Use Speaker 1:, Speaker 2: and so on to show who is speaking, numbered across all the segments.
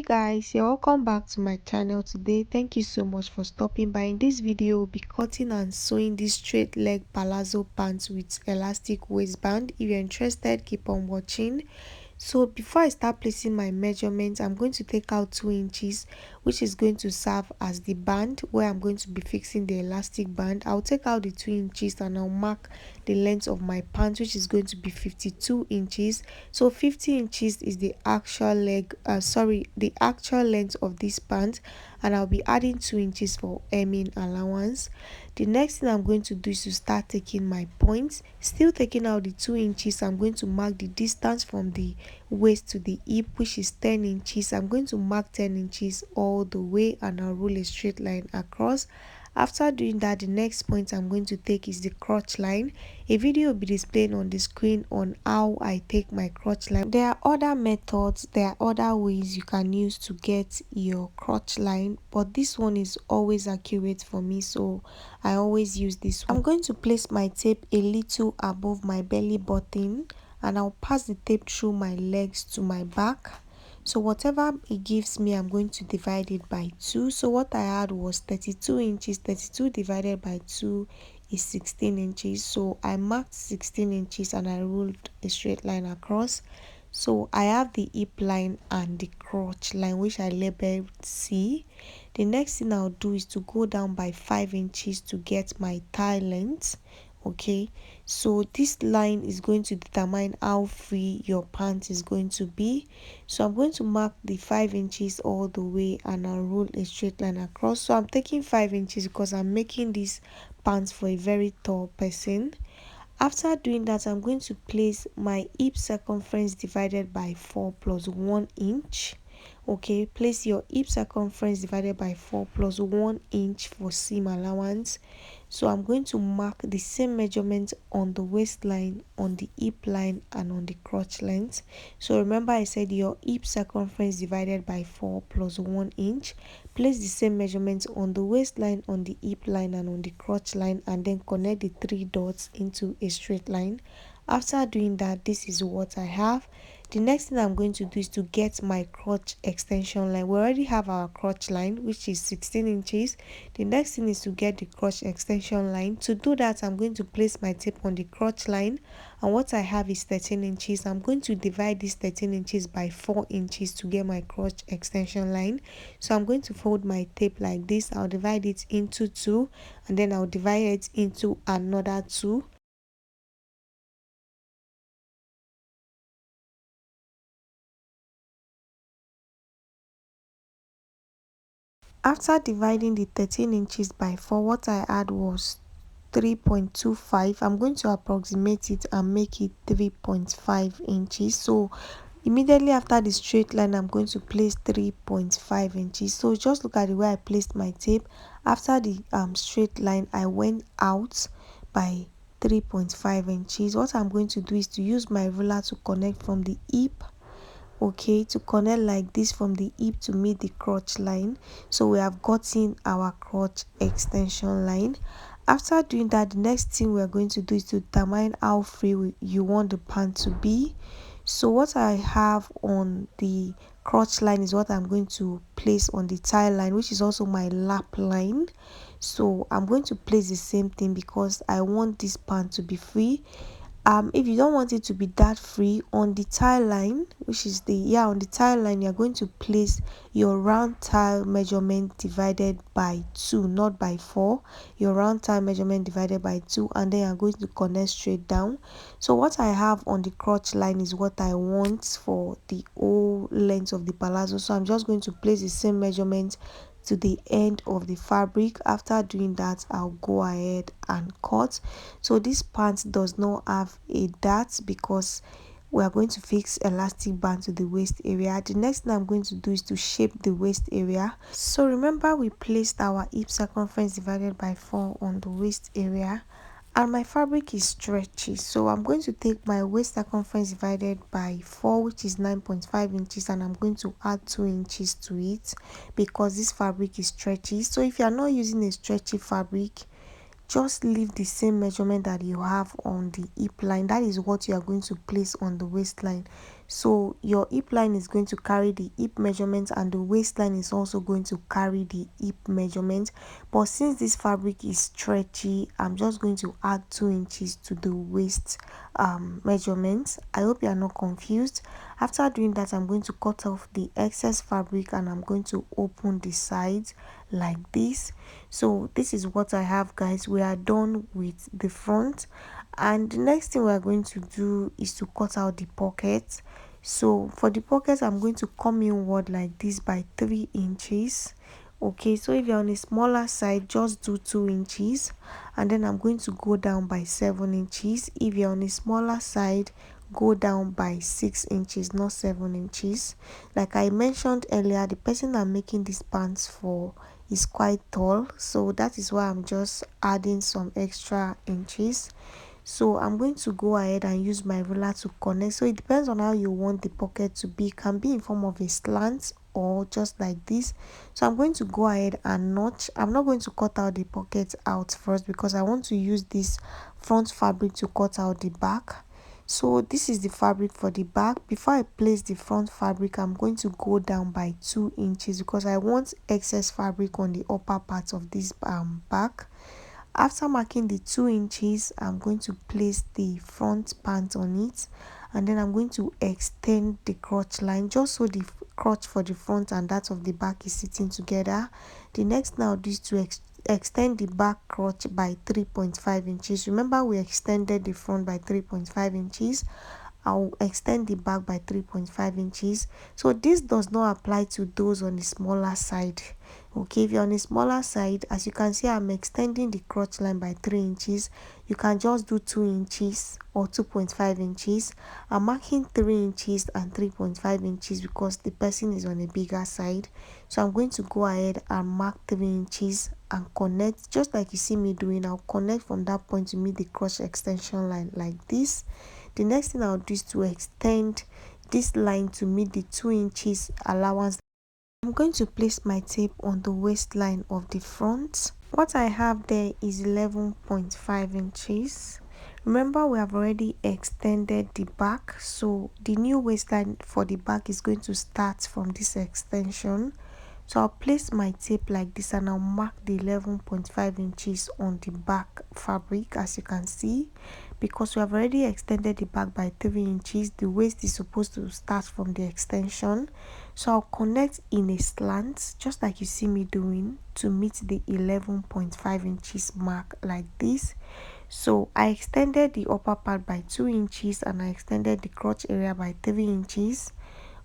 Speaker 1: Guys, you're welcome back to my channel today. Thank you so much for stopping by. In this video, we'll be cutting and sewing this straight leg palazzo pants with elastic waistband. If you're interested, keep on watching. So before I start placing my measurements, I'm going to take out 2 inches, which is going to serve as the band where I'm going to be fixing the elastic band. I'll take out the 2 inches and I'll mark the length of my pants, which is going to be 52 inches. So 50 inches is the actual the actual length of this pant, and I'll be adding 2 inches for hemming allowance. The next thing I'm going to do is to start taking my points. Still taking out the 2 inches, I'm going to mark the distance from the waist to the hip, which is 10 inches. I'm going to mark 10 inches all the way and I'll rule a straight line across. After doing that, the next point I'm going to take is the crotch line. A video will be displayed on the screen on how I take my crotch line. There are other methods, there are other ways you can use to get your crotch line, but this one is always accurate for me, so I always use this one. I'm going to place my tape a little above my belly button and I'll pass the tape through my legs to my back. So whatever it gives me, I'm going to divide it by 2. So what I had was 32 inches. 32 divided by 2 is 16 inches. So I marked 16 inches and I ruled a straight line across. So I have the hip line and the crotch line, which I labeled C. The next thing I'll do is to go down by 5 inches to get my thigh length. Okay, so this line is going to determine how free your pant is going to be. So I'm going to mark the 5 inches all the way and I'll roll a straight line across. So I'm taking 5 inches because I'm making this pants for a very tall person. After doing that, I'm going to place my hip circumference divided by 4 plus 1 inch. Okay, place your hip circumference divided by 4 plus 1 inch for seam allowance. So I'm going to mark the same measurement on the waistline, on the hip line and on the crotch length. So remember I said your hip circumference divided by 4 plus 1 inch. Place the same measurements on the waistline, on the hip line and on the crotch line, and then connect the 3 dots into a straight line. After doing that, this is what I have. The next thing I'm going to do is to get my crotch extension line. We already have our crotch line, which is 16 inches. The next thing is to get the crotch extension line. To do that, I'm going to place my tape on the crotch line, and what I have is 13 inches. I'm going to divide this 13 inches by 4 inches to get my crotch extension line. So I'm going to fold my tape like this. I'll divide it into 2 and then I'll divide it into another 2. After dividing the 13 inches by 4, what I had was 3.25. I'm going to approximate it and make it 3.5 inches. So immediately after the straight line, I'm going to place 3.5 inches. So just look at the way I placed my tape. After the straight line, I went out by 3.5 inches. What I'm going to do is to use my ruler to connect from the hip, okay, to connect like this from the hip to meet the crotch line. So we have gotten our crotch extension line. After doing that, the next thing we are going to do is to determine how free you want the pant to be. So what I have on the crotch line is what I'm going to place on the thigh line, which is also my lap line. So I'm going to place the same thing because I want this pant to be free. If you don't want it to be that free, on the thigh line, which is on the thigh line, you're going to place your round thigh measurement divided by 2, not by 4. Your round thigh measurement divided by 2, and then you're going to connect straight down. So what I have on the crotch line is what I want for the whole length of the palazzo. So I'm just going to place the same measurement to the end of the fabric. After doing that, I'll go ahead and cut. So this pant does not have a dart because we are going to fix elastic band to the waist area. The next thing I'm going to do is to shape the waist area. So remember we placed our hip circumference divided by 4 on the waist area, and my fabric is stretchy, so I'm going to take my waist circumference divided by 4, which is 9.5 inches, and I'm going to add 2 inches to it because this fabric is stretchy. So if you are not using a stretchy fabric, just leave the same measurement that you have on the hip line. That is what you are going to place on the waistline. So your hip line is going to carry the hip measurement and the waistline is also going to carry the hip measurement. But since this fabric is stretchy, I'm just going to add 2 inches to the waist measurements. I hope you are not confused. After doing that, I'm going to cut off the excess fabric and I'm going to open the sides like this. So this is what I have, guys. We are done with the front, and the next thing we are going to do is to cut out the pockets. So for the pockets, I'm going to come inward like this by 3 inches. Okay, so if you're on a smaller side, just do 2 inches, and then I'm going to go down by 7 inches. If you're on a smaller side, go down by 6 inches, not 7 inches. Like I mentioned earlier, the person I'm making these pants for is quite tall, so that is why I'm just adding some extra inches. So I'm going to go ahead and use my ruler to connect. So it depends on how you want the pocket to be. It can be in form of a slant or just like this. So I'm going to go ahead and notch. I'm not going to cut out the pocket out first because I want to use this front fabric to cut out the back. So this is the fabric for the back. Before I place the front fabric, I'm going to go down by 2 inches because I want excess fabric on the upper part of this back. After marking the 2 inches, I'm going to place the front pant on it, and then I'm going to extend the crotch line just so the crotch for the front and that of the back is sitting together. The next thing I'll do is to extend the back crotch by 3.5 inches. Remember, we extended the front by 3.5 inches. I'll extend the back by 3.5 inches. So this does not apply to those on the smaller side. Okay, if you're on a smaller side, as you can see, I'm extending the crotch line by 3 inches. You can just do 2 inches or 2.5 inches. I'm marking 3 inches and 3.5 inches because the person is on a bigger side. So I'm going to go ahead and mark 3 inches and connect just like you see me doing. I'll connect from that point to meet the crotch extension line like this. The next thing I'll do is to extend this line to meet the 2 inches allowance. I'm going to place my tape on the waistline of the front. What I have there is 11.5 inches. Remember, we have already extended the back, so the new waistline for the back is going to start from this extension. So I'll place my tape like this and I'll mark the 11.5 inches on the back fabric, as you can see. Because we have already extended the back by 3 inches, the waist is supposed to start from the extension. So I'll connect in a slant just like you see me doing to meet the 11.5 inches mark like this. So I extended the upper part by 2 inches and I extended the crotch area by 3 inches.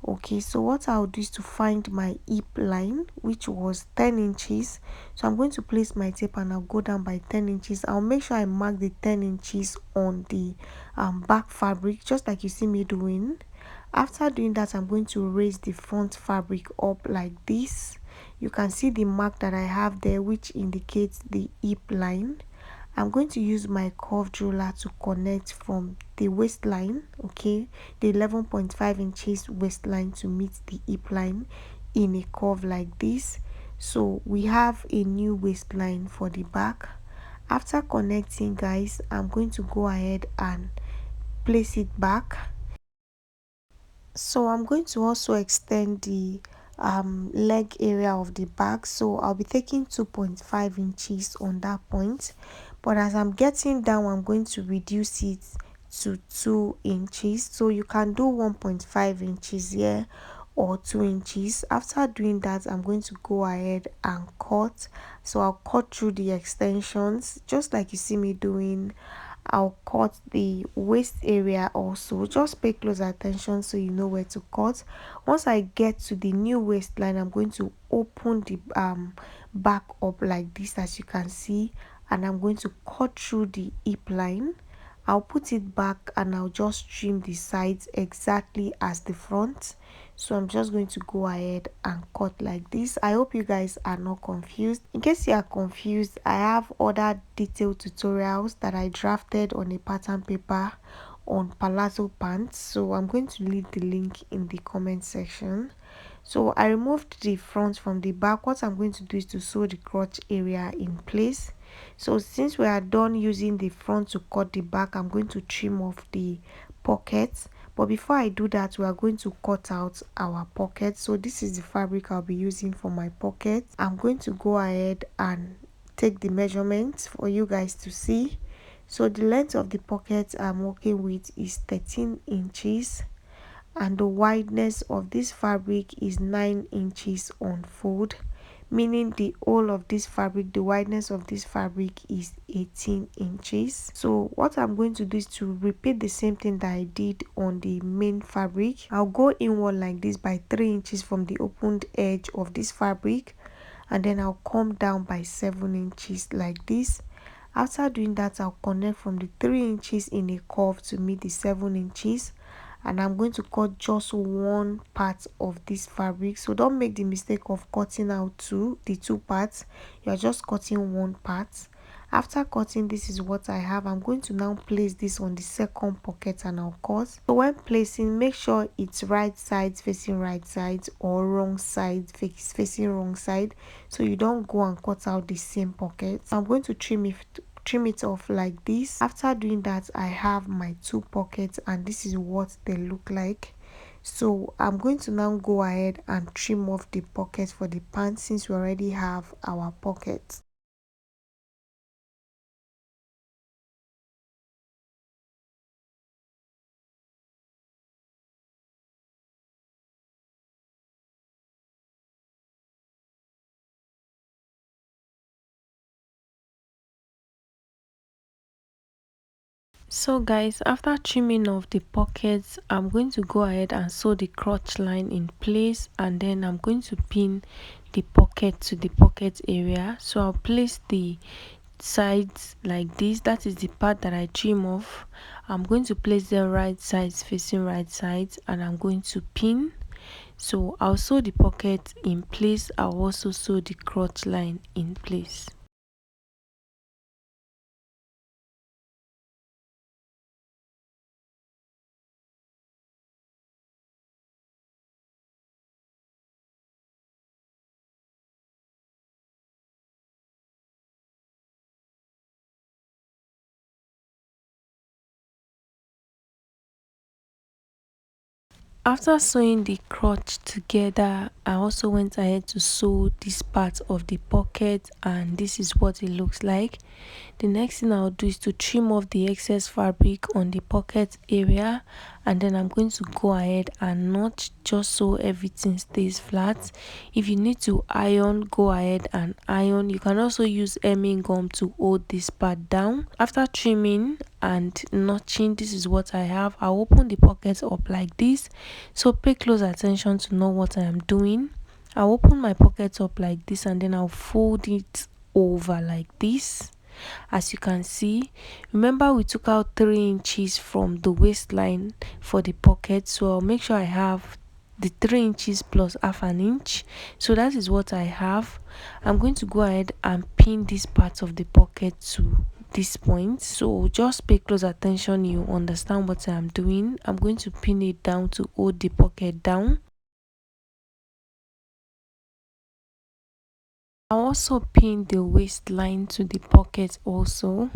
Speaker 1: Okay, so what I'll do is to find my hip line, which was 10 inches. So I'm going to place my tape and I'll go down by 10 inches. I'll make sure I mark the 10 inches on the back fabric just like you see me doing. After doing that, I'm going to raise the front fabric up like this. You can see the mark that I have there, which indicates the hip line. I'm going to use my curved ruler to connect from the waistline, okay, the 11.5 inches waistline to meet the hip line in a curve like this. So we have a new waistline for the back. After connecting, guys, I'm going to go ahead and place it back. So I'm going to also extend the leg area of the back, so I'll be taking 2.5 inches on that point, but as I'm getting down, I'm going to reduce it to 2 inches. So you can do 1.5 inches here or 2 inches. After doing that, I'm going to go ahead and cut. So I'll cut through the extensions just like you see me doing. I'll cut the waist area also. Just pay close attention so you know where to cut. Once I get to the new waistline, I'm going to open the back up like this, as you can see, and I'm going to cut through the hip line. I'll put it back and I'll just trim the sides exactly as the front. So I'm just going to go ahead and cut like this. I hope you guys are not confused. In case you are confused, I have other detailed tutorials that I drafted on a pattern paper on Palazzo pants, so I'm going to leave the link in the comment section. So I removed the front from the back. What I'm going to do is to sew the crotch area in place. So since we are done using the front to cut the back, I'm going to trim off the pockets. But before I do that, we are going to cut out our pocket. So this is the fabric I'll be using for my pocket. I'm going to go ahead and take the measurements for you guys to see. So the length of the pocket I'm working with is 13 inches, and the wideness of this fabric is 9 inches on fold, meaning the whole of this fabric, the wideness of this fabric is 18 inches. So what I'm going to do is to repeat the same thing that I did on the main fabric. I'll go inward like this by 3 inches from the opened edge of this fabric, and then I'll come down by 7 inches like this. After doing that, I'll connect from the 3 inches in a curve to meet the 7 inches, and I'm going to cut just one part of this fabric. So don't make the mistake of cutting out the two parts. You're just cutting one part. After cutting, this is what I have. I'm going to now place this on the second pocket and I'll cut. So when placing, make sure it's right side facing right side or wrong side facing wrong side, so you don't go and cut out the same pocket. So I'm going to trim it off like this. After doing that, I have my two pockets and this is what they look like. So I'm going to now go ahead and trim off the pocket for the pants since we already have our pockets. So guys, after trimming off the pockets, I'm going to go ahead and sew the crotch line in place, and then I'm going to pin the pocket to the pocket area. So I'll place the sides like this. That is the part that I trim off. I'm going to place the right sides facing right sides, and I'm going to pin. So I'll sew the pocket in place. I'll also sew the crotch line in place. After sewing the crotch together, I also went ahead to sew this part of the pocket, and this is what it looks like. The next thing I'll do is to trim off the excess fabric on the pocket area, and then I'm going to go ahead and knot just so everything stays flat. If you need to iron, go ahead and iron. You can also use hemming gum to hold this part down. After trimming and notching, this is what I have. I'll open the pockets up like this, so pay close attention to know what I am doing. I'll open my pockets up like this, and then I'll fold it over like this. As you can see, remember we took out 3 inches from the waistline for the pocket, so I'll make sure I have the 3 inches plus half an inch. So that is what I have. I'm going to go ahead and pin this part of the pocket to this point, so just pay close attention, you understand what I'm doing. I'm going to pin it down to hold the pocket down. I'll also pin the waistline to the pocket also.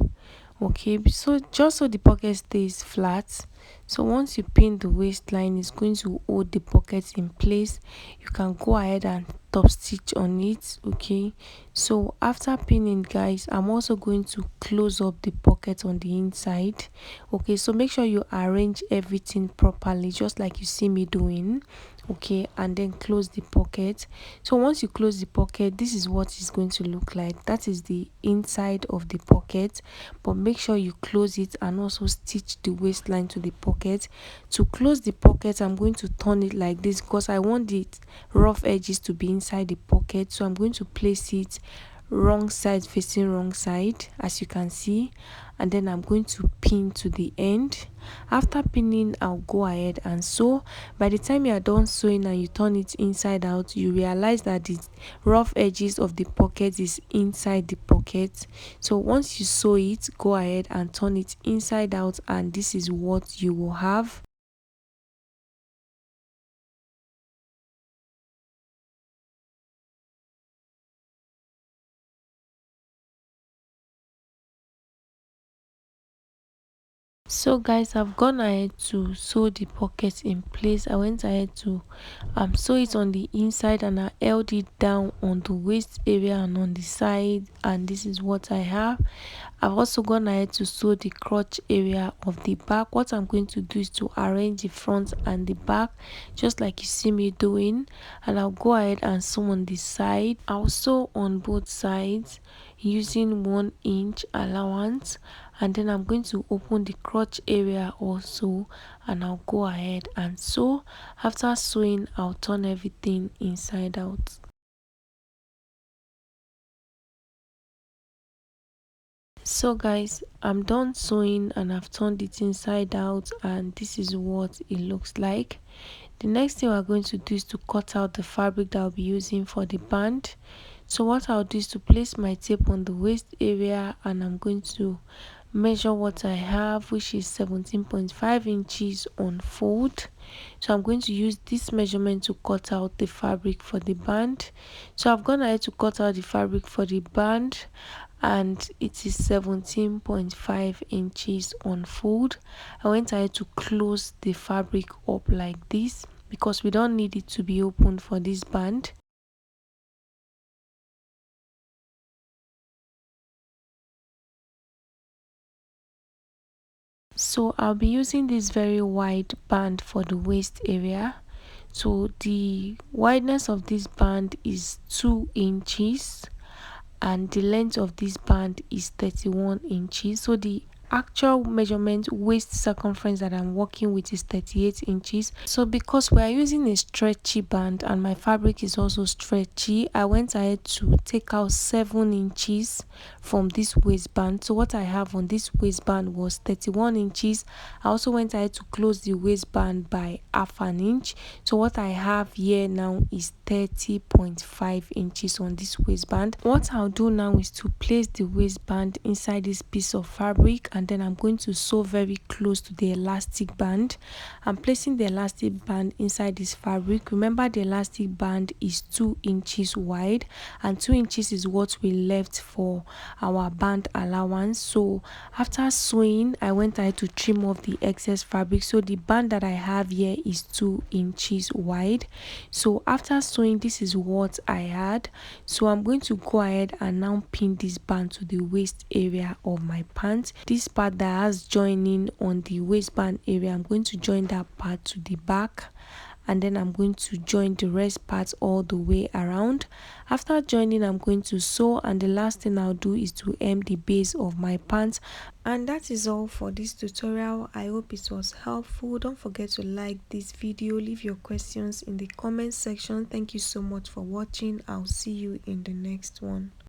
Speaker 1: Okay, so just so the pocket stays flat. So once you pin the waistline, it's going to hold the pocket in place. You can go ahead and top stitch on it. Okay, so after pinning, guys, I'm also going to close up the pocket on the inside. Okay, so make sure you arrange everything properly, just like you see me doing. Okay, and then close the pocket. So once you close the pocket, this is what it's going to look like. That is the inside of the pocket, but make sure you close it and also stitch the waistline to the pocket. To close the pocket, I'm going to turn it like this because I want the rough edges to be inside the pocket. So I'm going to place it wrong side facing wrong side, as you can see, and then I'm going to pin to the end. After pinning, I'll go ahead and sew. By the time you are done sewing and you turn it inside out, you realize that the rough edges of the pocket is inside the pocket. So once you sew it, go ahead and turn it inside out, and this is what you will have. So guys, I've gone ahead to sew the pocket in place. I went ahead to sew it on the inside, and I held it down on the waist area and on the side, and this is what I have. I've also gone ahead to sew the crotch area of the back. What I'm going to do is to arrange the front and the back just like you see me doing, and I'll go ahead and sew on the side. I'll sew on both sides using 1 inch allowance, and then I'm going to open the crotch area also, and I'll go ahead and sew. After sewing, I'll turn everything inside out. So guys, I'm done sewing and I've turned it inside out, and this is what it looks like. The next thing we're going to do is to cut out the fabric that I'll be using for the band. So what I'll do is to place my tape on the waist area, and I'm going to measure what I have, which is 17.5 inches on fold. So I'm going to use this measurement to cut out the fabric for the band. So I've gone ahead to cut out the fabric for the band, and it is 17.5 inches on fold. I went ahead to close the fabric up like this because we don't need it to be open for this band. So I'll be using this very wide band for the waist area. So the wideness of this band is 2 inches, and the length of this band is 31 inches. So the actual measurement waist circumference that I'm working with is 38 inches. So because we are using a stretchy band and my fabric is also stretchy, I went ahead to take out 7 inches from this waistband. So what I have on this waistband was 31 inches. I also went ahead to close the waistband by half an inch. So what I have here now is 30.5 inches on this waistband. What I'll do now is to place the waistband inside this piece of fabric, and then I'm going to sew very close to the elastic band. I'm placing the elastic band inside this fabric. Remember, the elastic band is 2 inches wide, and 2 inches is what we left for our band allowance. So after sewing, I went ahead to trim off the excess fabric. So the band that I have here is 2 inches wide. So after sewing, this is what I had. So I'm going to go ahead and now pin this band to the waist area of my pants. This part that has joining on the waistband area, I'm going to join that part to the back, and then I'm going to join the rest parts all the way around. After joining, I'm going to sew, and the last thing I'll do is to hem the base of my pants. And that is all for this tutorial. I hope it was helpful. Don't forget to like this video, leave your questions in the comment section. Thank you so much for watching. I'll see you in the next one.